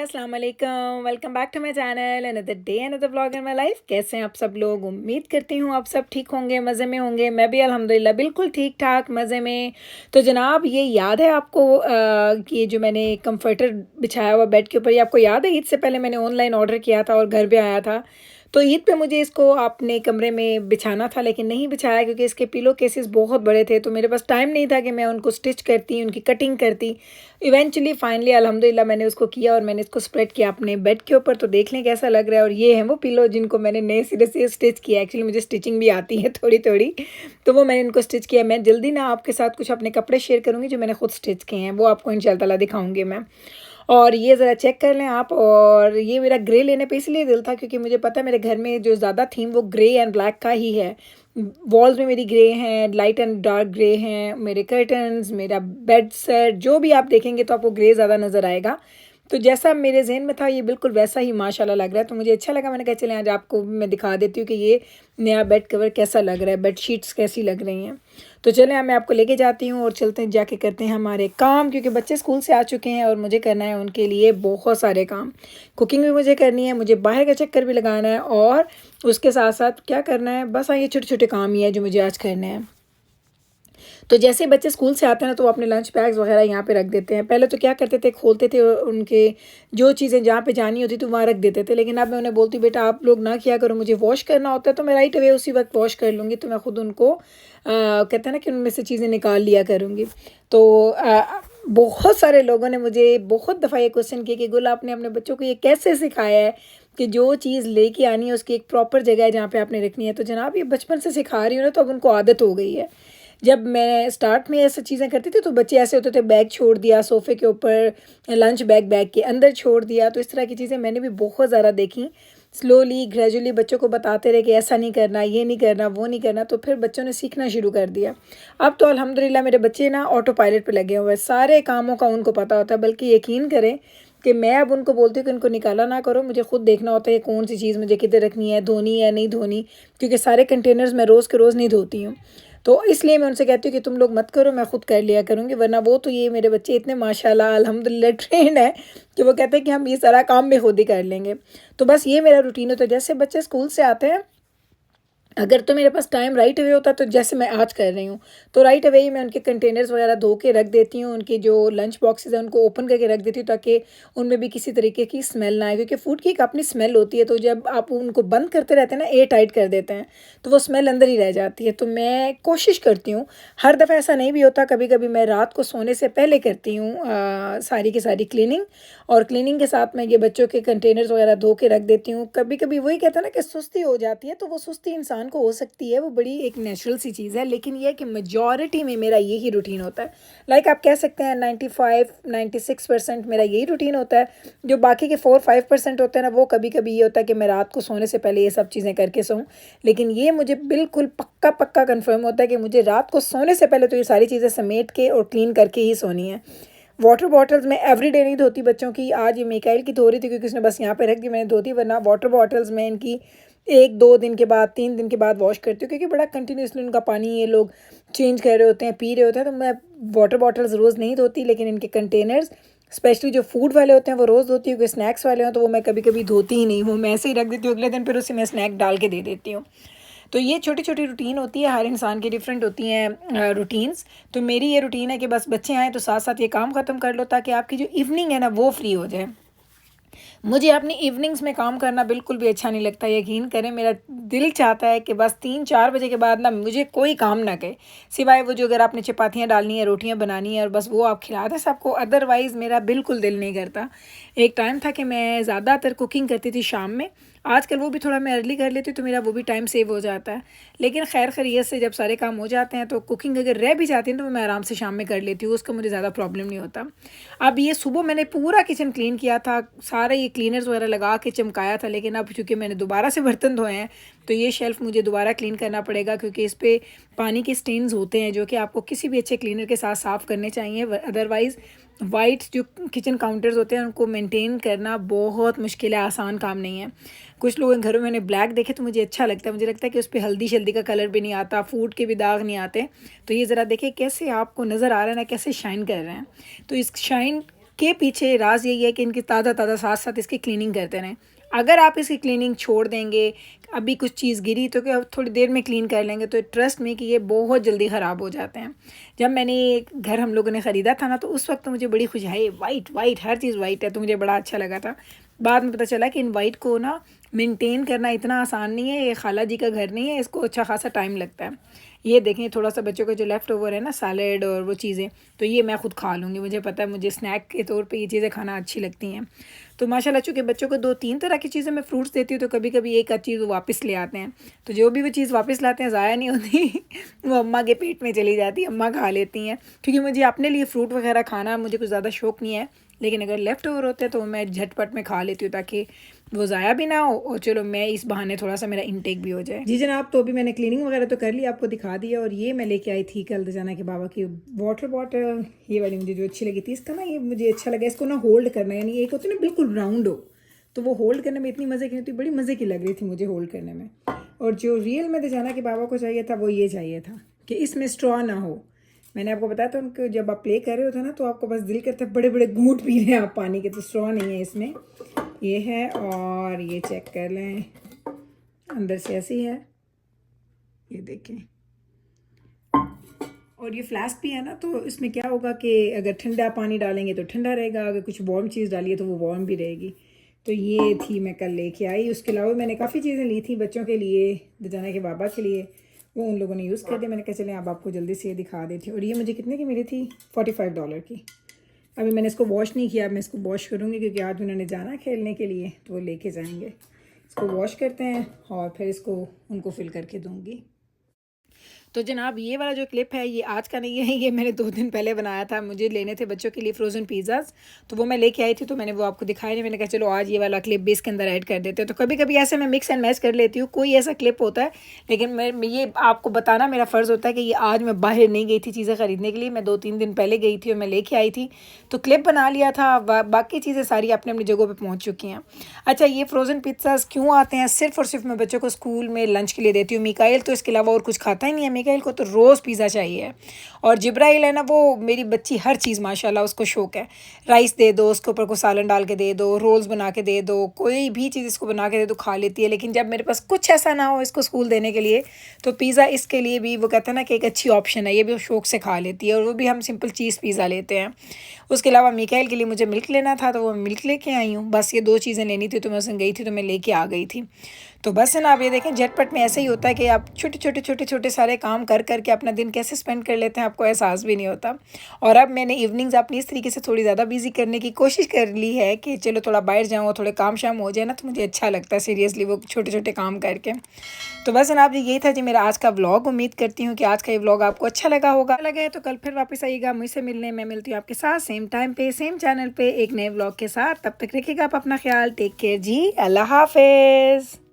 अस्सलाम वालेकुम, welcome back to my channel. Another day another vlog in my life. कैसे हैं आप सब लोग? उम्मीद करती हूँ आप सब ठीक होंगे, मज़े में होंगे। मैं भी अल्हम्दुलिल्लाह बिल्कुल ठीक ठाक मज़े में। तो जनाब, ये याद है आपको कि ये जो मैंने कंफर्टर बिछाया हुआ बेड के ऊपर, ये आपको याद है ईद से पहले मैंने ऑनलाइन ऑर्डर किया था और घर पे आया था। तो ईद पे मुझे इसको अपने कमरे में बिछाना था, लेकिन नहीं बिछाया क्योंकि इसके पिलो केसेस बहुत बड़े थे, तो मेरे पास टाइम नहीं था कि मैं उनको स्टिच करती, उनकी कटिंग करती। इवेंचुअली फाइनली अल्हम्दुलिल्लाह मैंने उसको किया और मैंने इसको स्प्रेड किया अपने बेड के ऊपर। तो देख लें कैसा लग रहा है। और ये है वो पिलो जिनको मैंने नए सिरे से स्टिच किया। एक्चुअली मुझे स्टिचिंग भी आती है थोड़ी थोड़ी, तो वो मैंने इनको स्टिच किया। मैं जल्दी ना आपके साथ कुछ अपने कपड़े शेयर करूँगी जो मैंने खुद स्टिच किए हैं, वो आपको इंशाअल्लाह ताला दिखाऊंगी मैं। और ये ज़रा चेक कर लें आप। और ये मेरा ग्रे लेने पे इसलिए दिल था क्योंकि मुझे पता है मेरे घर में जो ज़्यादा थीम वो ग्रे एंड ब्लैक का ही है। वॉल्स में मेरी ग्रे हैं, लाइट एंड डार्क ग्रे हैं, मेरे कर्टन्स, मेरा बेड सेट, जो भी आप देखेंगे तो आपको ग्रे ज़्यादा नज़र आएगा। तो जैसा मेरे जहन में था ये बिल्कुल वैसा ही माशाल्लाह लग रहा है। तो मुझे अच्छा लगा, मैंने कहा चलें आज आपको मैं दिखा देती हूँ कि ये नया बेड कवर कैसा लग रहा है, बेड शीट्स कैसी लग रही हैं। तो चलें मैं आपको लेके जाती हूँ और चलते हैं, जाके करते हैं हमारे काम, क्योंकि बच्चे स्कूल से आ चुके हैं और मुझे करना है उनके लिए बहुत सारे काम। कुकिंग भी मुझे करनी है, मुझे बाहर का चक्कर भी लगाना है और उसके साथ साथ क्या करना है, बस हाँ ये छोटे छोटे काम ही है जो मुझे आज करने हैं। तो जैसे बच्चे स्कूल से आते हैं ना तो वो अपने लंच बैग्स वगैरह यहाँ पे रख देते हैं। पहले तो क्या करते थे, खोलते थे उनके जो चीज़ें जहाँ पे जानी होती थी वहाँ रख देते थे, लेकिन अब मैं उन्हें बोलती हूँ बेटा आप लोग ना किया करो, मुझे वॉश करना होता है तो मैं राइट अवे उसी वक्त वॉश कर लूँगी। तो मैं खुद उनको कहते हैं ना कि उनमें से चीज़ें निकाल लिया करूँगी। तो बहुत सारे लोगों ने मुझे बहुत दफ़ा ये क्वेश्चन किया कि गुल आपने अपने बच्चों को ये कैसे सिखाया है कि जो चीज़ लेके आनी है उसकी एक प्रॉपर जगह है जहाँ पे आपने रखनी है। तो जनाब ये बचपन से सिखा रही हूँ ना, तो अब उनको आदत हो गई है। जब मैं स्टार्ट में ऐसी चीज़ें करती थी तो बच्चे ऐसे होते थे, बैग छोड़ दिया सोफ़े के ऊपर, लंच बैग बैग के अंदर छोड़ दिया। तो इस तरह की चीज़ें मैंने भी बहुत ज़्यादा देखी। स्लोली ग्रेजुअली बच्चों को बताते रहे कि ऐसा नहीं करना, ये नहीं करना, वो नहीं करना, तो फिर बच्चों ने सीखना शुरू कर दिया। अब तो अल्हम्दुलिल्लाह मेरे बच्चे ना ऑटो पायलट पे लगे हुए हैं, सारे कामों का उनको पता होता है। बल्कि यकीन करें कि मैं अब उनको बोलती हूँ कि इनको निकाला ना करो, मुझे खुद देखना होता है कौन सी चीज़ मुझे किधर रखनी है, धोनी है नहीं धोनी, क्योंकि सारे कंटेनर्स मैं रोज़ के रोज़ नहीं धोती हूँ। तो इसलिए मैं उनसे कहती हूँ कि तुम लोग मत करो, मैं खुद कर लिया करूँगी। वरना वो तो ये मेरे बच्चे इतने माशाल्लाह अल्हम्दुलिल्लाह ट्रेंड है कि वो कहते हैं कि हम ये सारा काम भी खुद ही कर लेंगे। तो बस ये मेरा रूटीन होता है। जैसे बच्चे स्कूल से आते हैं, अगर तो मेरे पास टाइम राइट अवे होता तो जैसे मैं आज कर रही हूँ, तो राइट अवे ही मैं उनके कंटेनर्स वगैरह धो के रख देती हूँ। उनके जो लंच बॉक्सेस हैं उनको ओपन करके रख देती हूँ ताकि उनमें भी किसी तरीके की स्मेल ना आए, क्योंकि फूड की एक अपनी स्मेल होती है। तो जब आप उनको बंद करते रहते हैं ना, एयर टाइट कर देते हैं, तो वो स्मेल अंदर ही रह जाती है। तो मैं कोशिश करती हूँ, हर दफ़ा ऐसा नहीं भी होता, कभी कभी मैं रात को सोने से पहले करती हूँ सारी की सारी क्लीनिंग। और क्लीनिंग के साथ मैं ये बच्चों के कंटेनर्स वगैरह धो के रख देती हूँ। कभी कभी वही कहते हैं ना कि सुस्ती हो जाती है, तो वो सुस्ती इंसान को हो सकती है, वो बड़ी एक नेचुरल सी चीज़ है। लेकिन ये है कि मेजॉरिटी में मेरा यही रूटीन होता है। लाइक आप कह सकते हैं 95-96% मेरा यही रूटीन होता है। जो बाकी के 4-5% होते हैं ना, वो कभी कभी ये होता है कि मैं रात को सोने से पहले ये सब चीज़ें करके सोऊं। लेकिन ये मुझे बिल्कुल पक्का पक्का कन्फर्म होता है कि मुझे रात को सोने से पहले तो ये सारी चीज़ें समेट के और क्लीन करके ही सोनी है। वाटर बॉटल्स मैं एवरीडे नहीं धोती बच्चों की। आज ये मिकाइल की धो रही थी क्योंकि उसने बस यहाँ पे रख दी, मैंने धोती। वरना वाटर बॉटल्स मैं इनकी 1-2 दिन के बाद, 3 दिन के बाद वॉश करती हूँ, क्योंकि बड़ा कंटिन्यूसली उनका पानी ये लोग चेंज कर रहे होते हैं, पी रहे होते हैं। तो मैं वाटर बॉटल्स रोज़ नहीं धोती, लेकिन इनके कंटेनर्स स्पेशली जो फूड वाले होते हैं वो रोज़ धोती हूँ। स्नैक्स वाले हों तो वो मैं कभी कभी धोती ही नहीं हूँ, मैं ऐसे ही रख देती हूँ, अगले दिन फिर उसी में स्नैक डाल के दे देती हूँ। तो ये छोटी छोटी रूटीन होती है, हर इंसान की डिफरेंट होती हैं रूटीन्स। तो मेरी ये रूटीन है कि बस बच्चे आएँ तो साथ साथ ये काम ख़त्म कर लो, ताकि आपकी जो इवनिंग है ना वो फ्री हो जाए। मुझे अपनी इवनिंग्स में काम करना बिल्कुल भी अच्छा नहीं लगता। यकीन करें, मेरा दिल चाहता है कि बस 3-4 बजे के बाद ना मुझे कोई काम ना कहे, सिवाय वो जो अगर आपने चपातियाँ डालनी है, रोटियाँ बनानी है और बस वो आप खिला दें सबको। अदरवाइज़ मेरा बिल्कुल दिल नहीं करता। एक टाइम था कि मैं ज़्यादातर कुकिंग करती थी शाम में। आजकल वो भी थोड़ा मैं अर्ली कर लेती हूँ तो मेरा वो भी टाइम सेव हो जाता है। लेकिन खैर खैरियत से जब सारे काम हो जाते हैं तो कुकिंग अगर रह भी जाती है तो मैं आराम से शाम में कर लेती हूँ, उसका मुझे ज़्यादा प्रॉब्लम नहीं होता। अब ये सुबह मैंने पूरा किचन क्लीन किया था, सारे ये क्लीनर्स वगैरह लगा के चमकाया था, लेकिन अब चूँकि मैंने दोबारा से बर्तन धोए हैं तो ये शेल्फ़ मुझे दोबारा क्लीन करना पड़ेगा, क्योंकि इस पर पानी के स्टेन्स होते हैं जो कि आपको किसी भी अच्छे क्लीनर के साथ साफ़ करने चाहिए। अदरवाइज़ वाइट जो किचन काउंटर्स होते हैं उनको मेंटेन करना बहुत मुश्किल है, आसान काम नहीं है। कुछ लोगों के घरों में मैंने ब्लैक देखे तो मुझे अच्छा लगता है, मुझे लगता है कि उस पर हल्दी शल्दी का कलर भी नहीं आता, फूड के भी दाग नहीं आते। तो ये ज़रा देखिए कैसे आपको नज़र आ रहा है ना, कैसे शाइन कर रहे हैं। तो इस शाइन के पीछे राज यही है कि इनकी ताज़ा ताज़ा साथ साथ इसकी क्लीनिंग करते रहें। अगर आप इसकी क्लीनिंग छोड़ देंगे, अभी कुछ चीज़ गिरी तो क्या थोड़ी देर में क्लीन कर लेंगे, तो ट्रस्ट में कि ये बहुत जल्दी ख़राब हो जाते हैं। जब मैंने एक घर हम लोगों ने ख़रीदा था ना, तो उस वक्त मुझे बड़ी खुशी आई, वाइट वाइट हर चीज़ वाइट है, तो मुझे बड़ा अच्छा लगा था। बाद में पता चला कि इन वाइट को ना मेंटेन करना इतना आसान नहीं है, ये खाला जी का घर नहीं है, इसको अच्छा खासा टाइम लगता है। ये देखें थोड़ा सा बच्चों का जो लेफ़्ट ओवर है ना सैलेड और वो चीज़ें, तो ये मैं ख़ुद खा लूँगी, मुझे पता है मुझे स्नैक के तौर पे ये चीज़ें खाना अच्छी लगती हैं। तो माशाल्लाह चूँकि बच्चों को 2-3 तरह की चीज़ें मैं फ्रूट्स देती हूँ, तो कभी कभी एक आध चीज़ वो वापस ले आते हैं, तो जो भी वो चीज़ वापस लाते हैं ज़ाया नहीं होती वो अम्मा के पेट में चली जाती है, अम्मा खा लेती हैं। क्योंकि मुझे अपने लिए फ़्रूट वगैरह खाना मुझे कुछ ज़्यादा शौक़ नहीं है, लेकिन अगर लेफ़्ट ओवर होते हैं तो मैं झटपट में खा लेती हूँ, ताकि वो ज़ाया भी ना हो और चलो मैं इस बहाने थोड़ा सा मेरा इंटेक भी हो जाए। जी जनाब, तो अभी मैंने क्लीनिंग वगैरह तो कर ली, आपको दिखा दिया। और ये मैं लेके आई थी कल दजाना के बाबा की वाटर बॉटल, ये वाली मुझे जो अच्छी लगी थी। इसका ना ये मुझे अच्छा लगा, इसको ना होल्ड करना, यानी एक होती है ना बिल्कुल राउंड हो, तो वो होल्ड करने में इतनी मज़े की होती, बड़ी मज़े की लग रही थी मुझे होल्ड करने में। और जो रियल में दजाना के बाबा को चाहिए था वो ये चाहिए था कि इसमें स्ट्रॉ ना हो। मैंने आपको बताया था उनको, जब आप प्ले कर रहे होते ना तो आपको बस दिल करता है बड़े बड़े घूंट पी रहे हैं आप पानी के, तो स्ट्रॉ नहीं है इसमें, ये है। और ये चेक कर लें, अंदर से ऐसी है, ये देखें। और ये फ्लास्क भी है ना, तो इसमें क्या होगा कि अगर ठंडा पानी डालेंगे तो ठंडा रहेगा, अगर कुछ वार्म चीज़ डालिए तो वो वार्म भी रहेगी। तो ये थी मैं कल लेके आई। उसके अलावा मैंने काफ़ी चीज़ें ली थी बच्चों के लिए, दजाना के बाबा के लिए, वो उन लोगों ने यूज़ कर दिया। मैंने कहा चलें अब आपको जल्दी से ये दिखा देती हूँ। और ये मुझे कितने की मिली थी? $45 की। अभी मैंने इसको वॉश नहीं किया, मैं इसको वॉश करूँगी क्योंकि आज उन्होंने जाना खेलने के लिए, तो वो लेके जाएंगे। इसको वॉश करते हैं और फिर इसको उनको फिल करके दूँगी। तो जनाब ये वाला जो क्लिप है ये आज का नहीं है, ये मैंने 2 दिन पहले बनाया था। मुझे लेने थे बच्चों के लिए फ्रोज़न पिज़्ज़ाज़, तो वो मैं लेके आई थी, तो मैंने वो आपको दिखाया नहीं। मैंने कहा चलो आज ये वाला क्लिप भी इसके अंदर ऐड कर देते हैं। तो कभी कभी ऐसे मैं मिक्स एंड मैच कर लेती हूँ, कोई ऐसा क्लिप होता है, लेकिन मैं ये आपको बताना मेरा फ़र्ज़ होता है कि ये आज मैं बाहर नहीं गई थी चीज़ें ख़रीदने के लिए, मैं 2-3 दिन पहले गई थी और मैं लेके आई थी, तो क्लिप बना लिया था। बाकी चीज़ें सारी अपनी अपनी जगहों पर पहुँच चुकी हैं। अच्छा, ये फ्रोज़न पिज़्ज़ाज़ क्यों आते हैं? सिर्फ़ और सिर्फ मैं बच्चों को स्कूल में लंच के लिए देती हूँ। मिकाइल तो इसके अलावा और कुछ खाता ही नहीं है, मिकाइल को तो रोज़ पिज़्ज़ा चाहिए। और जिब्राइल है ना, वो मेरी बच्ची हर चीज़ माशाल्लाह उसको शौक़ है। राइस दे दो, उसके ऊपर को सालन डाल के दे दो, रोल्स बना के दे दो, कोई भी चीज़ इसको बना के दे दो, खा लेती है। लेकिन जब मेरे पास कुछ ऐसा ना हो इसको स्कूल देने के लिए, तो पिज़्ज़ा इसके लिए भी वो कहते हैं ना कि एक अच्छी ऑप्शन है, ये भी शौक़ से खा लेती है। और वो भी हम सिंपल चीज़ पिज़्ज़ा लेते हैं। उसके अलावा मिकाइल के लिए मुझे मिल्क लेना था, तो वो मिल्क लेके आई हूँ। बस ये 2 चीज़ें लेनी थी, तो मैं उसमें गई थी तो मैं लेके आ गई थी। तो बस है ना, आप ये देखें झटपट में ऐसे ही होता है कि आप छोटे-छोटे सारे काम कर के अपना दिन कैसे स्पेंड कर लेते हैं, आपको एहसास भी नहीं होता। और अब मैंने इवनिंग्स अपनी इस तरीके से थोड़ी ज़्यादा बिज़ी करने की कोशिश कर ली है कि चलो थोड़ा बाहर जाऊँ, थोड़े काम शाम हो जाए ना, तो मुझे अच्छा लगता है सीरियसली वो छोटे-छोटे काम करके। तो बस है ना, आप यही था जी मेरा आज का व्लॉग। उम्मीद करती हूँ कि आज का ये व्लॉग आपको अच्छा लगा होगा। लगा है तो कल फिर वापस आइएगा मुझसे मिलने। मैं मिलती हूँ आपके साथ सेम टाइम पे सेम चैनल पे एक नए व्लॉग के साथ। तब तक रखिएगा आप अपना ख्याल। टेक केयर जी, अल्लाह हाफिज़।